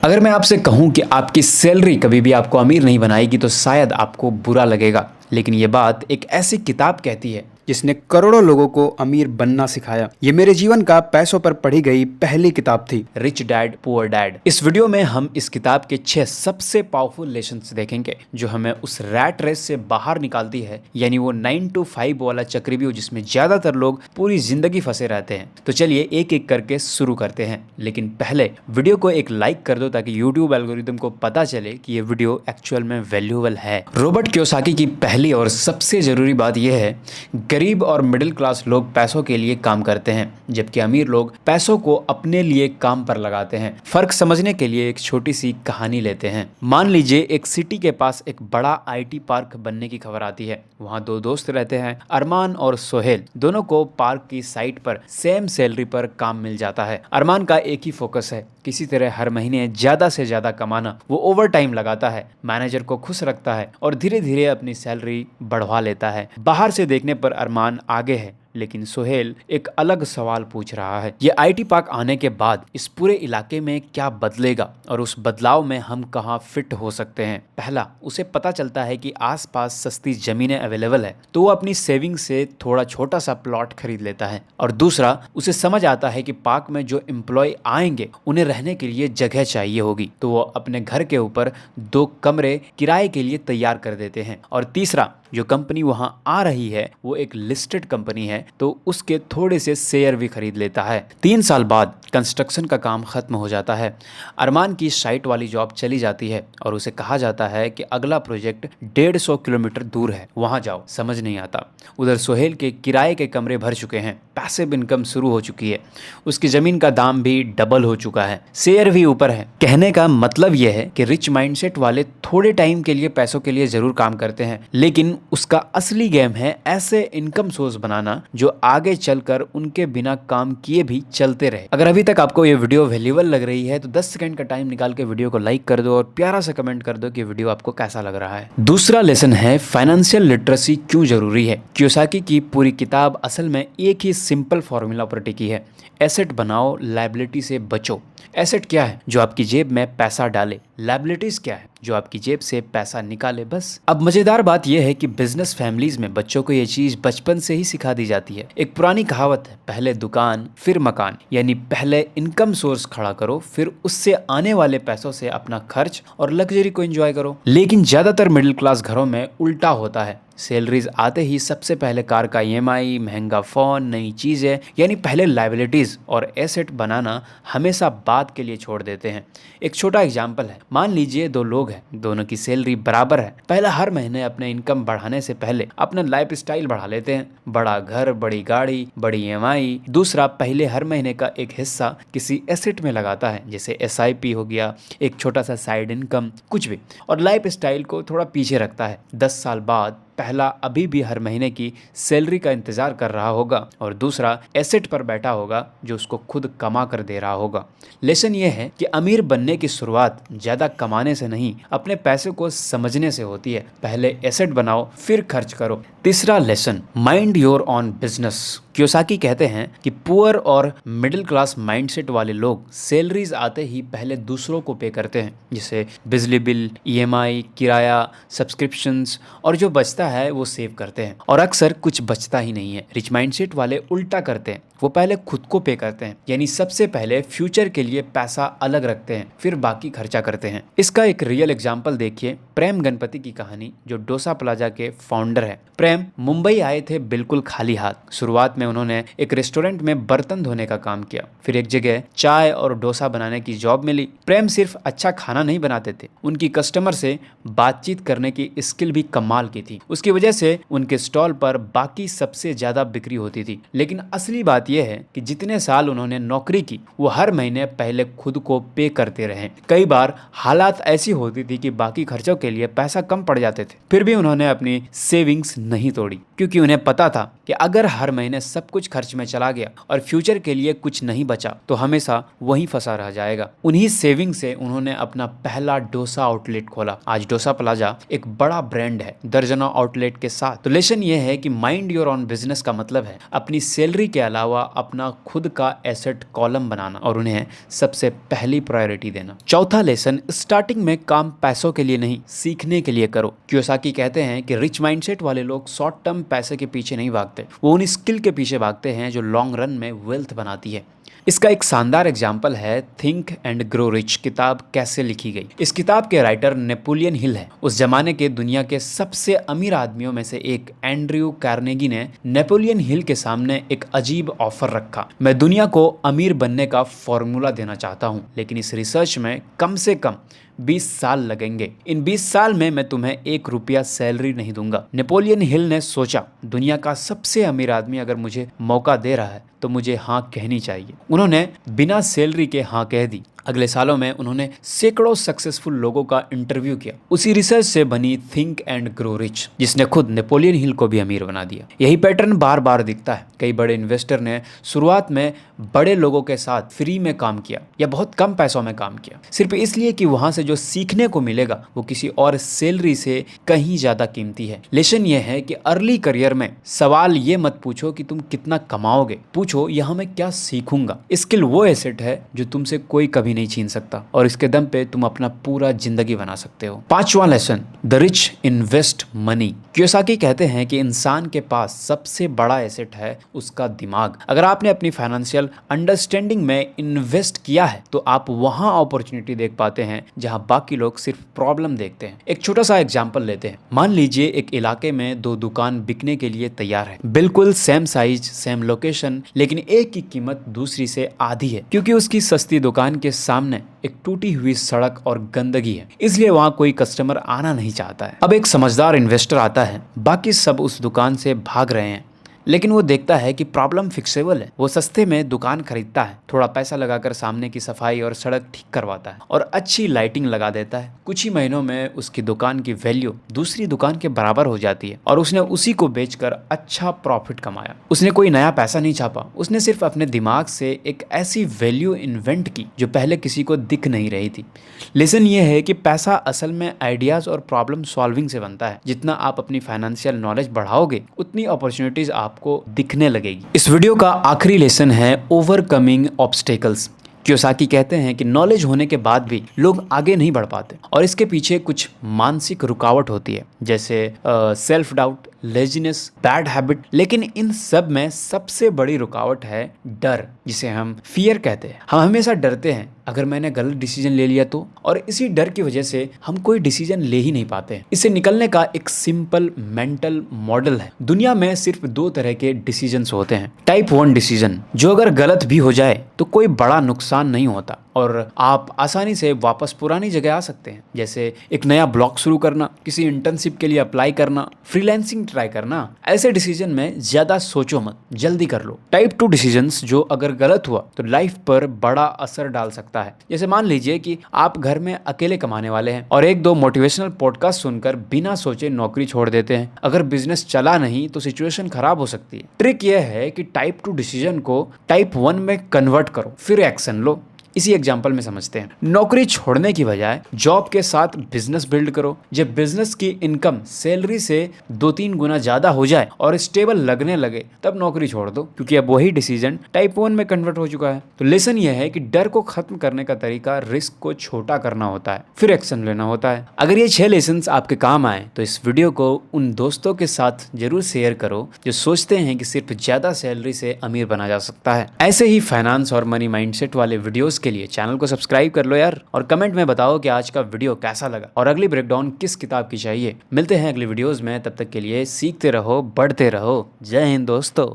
अगर मैं आपसे कहूं कि आपकी सैलरी कभी भी आपको अमीर नहीं बनाएगी तो शायद आपको बुरा लगेगा, लेकिन ये बात एक ऐसी किताब कहती है जिसने करोड़ों लोगों को अमीर बनना सिखाया। ये मेरे जीवन का पैसों पर पढ़ी गई पहली किताब थी। Rich dad poor dad. इस वीडियो में हम इस किताब के 6 सबसे पावरफुल लेसन्स देखेंगे जो हमें उस रैट रेस से बाहर निकालती है, यानी वो 9 to 5 वाला चक्रव्यूह जिसमें ज्यादातर लोग पूरी जिंदगी फंसे रहते हैं। तो चलिए एक एक करके शुरू करते हैं, लेकिन पहले वीडियो को एक लाइक कर दो ताकि यूट्यूब एल्गोरिदम को पता चले कि ये वीडियो एक्चुअल में वैल्यूएबल है। रॉबर्ट कियोसाकी की पहली और सबसे जरूरी बात यह है, गरीब और मिडिल क्लास लोग पैसों के लिए काम करते हैं जबकि अमीर लोग पैसों को अपने लिए काम पर लगाते हैं। फर्क समझने के लिए एक छोटी सी कहानी लेते हैं। मान लीजिए एक सिटी के पास एक बड़ा आईटी पार्क बनने की खबर आती है। वहाँ दो दोस्त रहते हैं, अरमान और सोहेल। दोनों को पार्क की साइट पर सेम सैलरी पर काम मिल जाता है। अरमान का एक ही फोकस है, किसी तरह हर महीने ज्यादा से ज्यादा कमाना। वो ओवर टाइम लगाता है, मैनेजर को खुश रखता है और धीरे धीरे अपनी सैलरी बढ़वा लेता है। बाहर से देखने पर अरमान आगे है, लेकिन सोहेल एक अलग सवाल पूछ रहा है। ये आईटी पार्क आने के बाद इस पूरे इलाके में क्या बदलेगा और उस बदलाव में हम कहाँ फिट हो सकते हैं। पहला, उसे पता चलता है कि आसपास सस्ती जमीनें अवेलेबल है तो वो अपनी सेविंग से थोड़ा छोटा सा प्लॉट खरीद लेता है। और दूसरा, उसे समझ आता है कि पार्क में जो एम्प्लॉय आएंगे उन्हें रहने के लिए जगह चाहिए होगी, तो वो अपने घर के ऊपर 2 कमरे किराए के लिए तैयार कर देते हैं। और तीसरा, जो कंपनी वहां आ रही है वो एक लिस्टेड कंपनी है तो उसके थोड़े से शेयर भी खरीद लेता है। 3 साल बाद कंस्ट्रक्शन का काम खत्म हो जाता है। अरमान की साइट वाली जॉब चली जाती है और उसे कहा जाता है कि अगला प्रोजेक्ट 150 किलोमीटर दूर है, वहां जाओ। समझ नहीं आता। उधर सोहेल के किराए के कमरे भर चुके हैं, पैसिव इनकम शुरू हो चुकी है, उसकी जमीन का दाम भी डबल हो चुका है, शेयर भी ऊपर है। कहने का मतलब यह है कि रिच माइंडसेट वाले थोड़े टाइम के लिए पैसों के लिए जरूर काम करते हैं, लेकिन उसका असली गेम है ऐसे इनकम सोर्स बनाना जो आगे चलकर उनके बिना काम किए भी चलते रहे। अगर अभी तक आपको ये वीडियो वैल्यूएबल लग रही है तो 10 सेकंड का टाइम निकाल के वीडियो को लाइक कर दो और प्यारा सा कमेंट कर दो कि वीडियो आपको कैसा लग रहा है। दूसरा लेसन है फाइनेंशियल लिटरेसी क्यों जरूरी है। कियोसाकी की पूरी किताब असल में एक ही सिंपल फॉर्मूला पर टिकी है, एसेट बनाओ, लायबिलिटी से बचो। एसेट क्या है? जो आपकी जेब में पैसा डाले। लायबिलिटीज क्या है? जो आपकी जेब से पैसा निकाले, बस। अब मजेदार बात यह है कि बिजनेस फैमिलीज में बच्चों को यह चीज बचपन से ही सिखा दी जाती है। एक पुरानी कहावत है, पहले दुकान फिर मकान, यानी पहले इनकम सोर्स खड़ा करो फिर उससे आने वाले पैसों से अपना खर्च और लग्जरी को एंजॉय करो। लेकिन ज्यादातर मिडिल क्लास घरों में उल्टा होता है। सैलरीज आते ही सबसे पहले कार का ईएमआई, महंगा फोन, नई चीजें, यानी पहले लायबिलिटीज और एसेट बनाना हमेशा बाद के लिए छोड़ देते हैं। एक छोटा एग्जांपल है, मान लीजिए 2 लोग हैं, दोनों की सैलरी बराबर है। पहला हर महीने अपने इनकम बढ़ाने से पहले अपना लाइफ स्टाइल बढ़ा लेते हैं, बड़ा घर, बड़ी गाड़ी, बड़ी ईएमआई। दूसरा, पहले हर महीने का एक हिस्सा किसी एसेट में लगाता है, जैसे एसआईपी हो गया, एक छोटा सा साइड इनकम, कुछ भी, और लाइफ स्टाइल को थोड़ा पीछे रखता है। 10 साल बाद पहला अभी भी हर महीने की सैलरी का इंतजार कर रहा होगा और दूसरा एसेट पर बैठा होगा जो उसको खुद कमा कर दे रहा होगा। लेसन ये है कि अमीर बनने की शुरुआत ज्यादा कमाने से नहीं, अपने पैसे को समझने से होती है। पहले एसेट बनाओ फिर खर्च करो। तीसरा lesson, mind your on business. Kiyosaki कहते हैं कि पुअर और मिडिल क्लास माइंडसेट वाले लोग सैलरीज आते ही पहले दूसरों को पे करते हैं, जैसे बिजली बिल, ईएमआई, किराया, सब्सक्रिप्शंस, और जो बचता है वो सेव करते हैं और अक्सर कुछ बचता ही नहीं है। रिच माइंडसेट वाले उल्टा करते हैं, वो पहले खुद को पे करते हैं, यानी सबसे पहले फ्यूचर के लिए पैसा अलग रखते हैं फिर बाकी खर्चा करते हैं। इसका एक रियल एग्जांपल देखिए, प्रेम गणपति की कहानी, जो डोसा प्लाजा के फाउंडर है। प्रेम मुंबई आए थे बिल्कुल खाली हाथ। शुरुआत में उन्होंने एक रेस्टोरेंट में बर्तन धोने का काम किया, फिर एक जगह चाय और डोसा बनाने की जॉब मिली। प्रेम सिर्फ अच्छा खाना नहीं बनाते थे, उनकी कस्टमर से बातचीत करने की स्किल भी कमाल की थी। उसकी वजह से उनके स्टॉल पर बाकी सबसे ज्यादा बिक्री होती थी। लेकिन असली बात यह है कि जितने साल उन्होंने नौकरी की वो हर महीने पहले खुद को पे करते रहे। कई बार हालात ऐसी होती थी कि बाकी खर्चों के लिए पैसा कम पड़ जाते थे, फिर भी उन्होंने अपनी सेविंग्स नहीं तोड़ी, क्योंकि उन्हें पता था कि अगर हर महीने सब कुछ खर्च में चला गया और फ्यूचर के लिए कुछ नहीं बचा तो हमेशा वहीं फंसा रह जाएगा। उन्हीं सेविंग से उन्होंने अपना पहला डोसा आउटलेट खोला। आज डोसा प्लाजा एक बड़ा ब्रांड है, दर्जनों आउटलेट के साथ। तो लेसन ये है कि माइंड योर ऑन बिजनेस का मतलब है अपनी सैलरी के अलावा अपना खुद का एसेट कॉलम बनाना और उन्हें सबसे पहली प्रायोरिटी देना। चौथा लेसन, स्टार्टिंग में काम पैसों के लिए नहीं, सीखने के लिए करो। कियोसाकी कहते हैं कि रिच माइंडसेट वाले लोग शॉर्ट टर्म पैसे के पीछे नहीं भागते, वो उन स्किल के पीछे भागते हैं जो लॉन्ग रन में वेल्थ बनाती है। इसका एक शानदार एग्जाम्पल है थिंक एंड ग्रो रिच किताब कैसे लिखी गई। इस किताब के राइटर नेपोलियन हिल है। उस जमाने के दुनिया के सबसे अमीर आदमियों में से एक एंड्रयू कार्नेगी ने नेपोलियन हिल के सामने एक अजीब ऑफर रखा। मैं दुनिया को अमीर बनने का फॉर्मूला देना चाहता हूँ, लेकिन इस रिसर्च में कम से कम 20 साल लगेंगे। इन 20 साल में मैं तुम्हें 1 रुपया सैलरी नहीं दूंगा। नेपोलियन हिल ने सोचा, दुनिया का सबसे अमीर आदमी अगर मुझे मौका दे रहा है तो मुझे हाँ कहनी चाहिए। उन्होंने बिना सैलरी के हाँ कह दी। अगले सालों में उन्होंने सैकड़ों सक्सेसफुल लोगों का इंटरव्यू किया। उसी रिसर्च से बनी थिंक एंड ग्रो रिच, जिसने खुद नेपोलियन हिल को भी अमीर बना दिया। यही पैटर्न बार बार दिखता है। कई बड़े इन्वेस्टर ने शुरुआत में बड़े लोगों के साथ फ्री में काम किया या बहुत कम पैसों में काम किया, सिर्फ इसलिए कि वहां से जो सीखने को मिलेगा वो किसी और सैलरी से कहीं ज्यादा कीमती है। लेसन ये है कि अर्ली करियर में सवाल ये मत पूछो कि तुम कितना कमाओगे, पूछो यहाँ मैं क्या सीखूंगा। स्किल वो एसेट है जो तुमसे कोई कभी नहीं छीन सकता और इसके दम पे तुम अपना पूरा जिंदगी बना सकते हो। पांचवा lesson, the rich invest money. Kiyosaki कहते हैं कि इंसान के पास सबसे बड़ा एसेट है उसका दिमाग। अगर आपने अपनी फाइनेंशियल अंडरस्टैंडिंग में इन्वेस्ट किया है तो आप वहां अपॉर्चुनिटी देख पाते हैं जहां बाकी लोग सिर्फ प्रॉब्लम देखते हैं। एक छोटा सा एग्जांपल लेते हैं। मान लीजिए एक इलाके में 2 दुकान बिकने के लिए तैयार है, बिल्कुल सेम साइज, सेम लोकेशन, लेकिन एक की कीमत दूसरी से आधी है क्योंकि उसकी सस्ती दुकान के सामने एक टूटी हुई सड़क और गंदगी है, इसलिए वहां कोई कस्टमर आना नहीं चाहता है। अब एक समझदार इन्वेस्टर आता है, बाकी सब उस दुकान से भाग रहे हैं, लेकिन वो देखता है कि प्रॉब्लम फिक्सेबल है। वो सस्ते में दुकान खरीदता है, थोड़ा पैसा लगाकर सामने की सफाई और सड़क ठीक करवाता है और अच्छी लाइटिंग लगा देता है। कुछ ही महीनों में उसकी दुकान की वैल्यू दूसरी दुकान के बराबर हो जाती है और उसने उसी को बेचकर अच्छा प्रॉफिट कमाया। उसने कोई नया पैसा नहीं छापा, उसने सिर्फ अपने दिमाग से एक ऐसी वैल्यू इन्वेंट की जो पहले किसी को दिख नहीं रही थी। लेसन ये है कि पैसा असल में आइडियाज और प्रॉब्लम सॉल्विंग से बनता है। जितना आप अपनी फाइनेंशियल नॉलेज बढ़ाओगे उतनी अपॉर्चुनिटीज आपको दिखने लगेगी। इस वीडियो का आखिरी लेसन है ओवरकमिंग ऑब्स्टेकल्स। कियोसाकी कहते हैं कि नॉलेज होने के बाद भी लोग आगे नहीं बढ़ पाते और इसके पीछे कुछ मानसिक रुकावट होती है, जैसे self doubt, laziness, bad habit. लेकिन इन सब में सबसे बड़ी रुकावट है डर, जिसे हम फियर कहते हैं। हम हमेशा डरते हैं अगर मैंने गलत डिसीजन ले लिया तो, और इसी डर की वजह से हम कोई डिसीजन ले ही नहीं पाते हैं। इससे निकलने का एक सिंपल मेंटल मॉडल है। दुनिया में सिर्फ 2 तरह के डिसीजंस होते हैं। टाइप 1 डिसीजन, जो अगर गलत भी हो जाए तो कोई बड़ा नुकसान नहीं होता और आप आसानी से वापस पुरानी जगह आ सकते हैं, जैसे एक नया ब्लॉग शुरू करना, किसी इंटर्नशिप के लिए अप्लाई करना, फ्रीलांसिंग ट्राई करना। ऐसे डिसीजन में ज्यादा सोचो मत, जल्दी कर लो। टाइप 2 डिसीजंस, जो अगर गलत हुआ तो लाइफ पर बड़ा असर डाल सकता है। जैसे मान लीजिए कि आप घर में अकेले कमाने वाले हैं और 1-2 मोटिवेशनल पॉडकास्ट सुनकर बिना सोचे नौकरी छोड़ देते हैं। अगर बिजनेस चला नहीं तो सिचुएशन खराब हो सकती है। ट्रिक यह है कि टाइप 2 डिसीजन को टाइप 1 में कन्वर्ट करो, फिर एक्शन लो। इसी एग्जाम्पल में समझते हैं। नौकरी छोड़ने की बजाय जॉब के साथ बिजनेस बिल्ड करो। जब बिजनेस की इनकम सैलरी से 2-3 गुना ज्यादा हो जाए और स्टेबल लगने लगे तब नौकरी छोड़ दो, क्योंकि अब वही डिसीजन टाइप 1 में कन्वर्ट हो चुका है। तो लेसन यह है कि डर को खत्म करने का तरीका रिस्क को छोटा करना होता है, फिर एक्शन लेना होता है। अगर ये 6 लेसन आपके काम आए तो इस वीडियो को उन दोस्तों के साथ जरूर शेयर करो जो सोचते हैं कि सिर्फ ज्यादा सैलरी से अमीर बना जा सकता है। ऐसे ही फाइनेंस और मनी माइंडसेट वाले वीडियोस के लिए चैनल को सब्सक्राइब कर लो यार, और कमेंट में बताओ कि आज का वीडियो कैसा लगा और अगली ब्रेकडाउन किस किताब की चाहिए। मिलते हैं अगली वीडियोस में, तब तक के लिए सीखते रहो, बढ़ते रहो। जय हिंद दोस्तों।